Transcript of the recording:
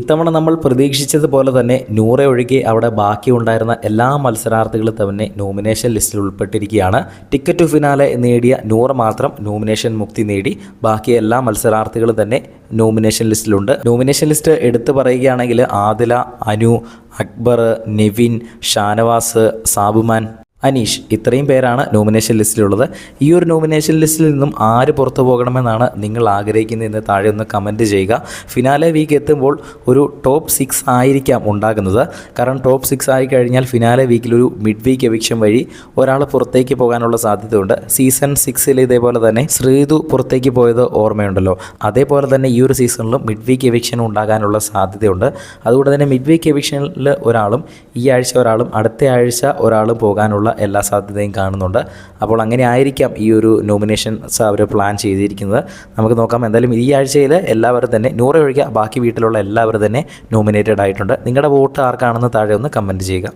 ഇത്തവണ നമ്മൾ പ്രതീക്ഷിച്ചതുപോലെ തന്നെ നൂറെ ഒഴികെ അവിടെ ബാക്കി ഉണ്ടായിരുന്ന എല്ലാ മത്സരാർത്ഥികളും തന്നെ നോമിനേഷൻ ലിസ്റ്റിൽ ഉൾപ്പെട്ടിരിക്കുകയാണ്. ടിക്കറ്റ് ടു ഫിനാലെ നേടിയ നൂറ് മാത്രം നോമിനേഷൻ മുക്തി നേടി. ബാക്കി എല്ലാ മത്സരാർത്ഥികളും തന്നെ നോമിനേഷൻ ലിസ്റ്റിലുണ്ട്. നോമിനേഷൻ ലിസ്റ്റ് എടുത്തു പറയുകയാണെങ്കിൽ ആദില, അനു, അക്ബർ, നെവിൻ, ഷാനവാസ്, സാബുമാൻ, അനീഷ് ഇത്രയും പേരാണ് നോമിനേഷൻ ലിസ്റ്റിലുള്ളത്. ഈ ഒരു നോമിനേഷൻ ലിസ്റ്റിൽ നിന്നും ആര് പുറത്തു പോകണമെന്നാണ് നിങ്ങൾ ആഗ്രഹിക്കുന്നതെന്ന് താഴെ ഒന്ന് കമൻറ്റ് ചെയ്യുക. ഫിനാലെ വീക്ക് എത്തുമ്പോൾ ഒരു ടോപ്പ് 6 ആയിരിക്കാം ഉണ്ടാകുന്നത്. കാരണം ടോപ്പ് 6 ആയി കഴിഞ്ഞാൽ ഫിനാലെ വീക്കിലൊരു മിഡ് വീക്ക് എവിക്ഷൻ വഴി ഒരാൾ പുറത്തേക്ക് പോകാനുള്ള സാധ്യതയുണ്ട്. സീസൺ 6 ഇതേപോലെ തന്നെ ശ്രീതു പുറത്തേക്ക് പോയത് ഓർമ്മയുണ്ടല്ലോ. അതേപോലെ തന്നെ ഈ ഒരു സീസണിലും മിഡ് വീക്ക് എവിക്ഷൻ ഉണ്ടാകാനുള്ള സാധ്യതയുണ്ട്. അതുകൊണ്ട് തന്നെ മിഡ് വീക്ക് എവിക്ഷനിൽ ഒരാളും ഈ ആഴ്ച ഒരാളും അടുത്ത ആഴ്ച ഒരാളും പോകാനുള്ള എല്ലാ സാധ്യതയും കാണുന്നുണ്ട്. അപ്പോൾ അങ്ങനെ ആയിരിക്കാം ഈ ഒരു നോമിനേഷൻസ് അവർ പ്ലാൻ ചെയ്തിരിക്കുന്നത്. നമുക്ക് നോക്കാം. എന്തായാലും ഈ ആഴ്ചയിൽ എല്ലാവരും തന്നെ 100 ഒഴികെ ബാക്കി വീട്ടിലുള്ള എല്ലാവരും തന്നെ നോമിനേറ്റഡ് ആയിട്ടുണ്ട്. നിങ്ങളുടെ വോട്ട് ആർക്കാണെന്ന് താഴെ ഒന്ന് കമൻറ്റ് ചെയ്യുക.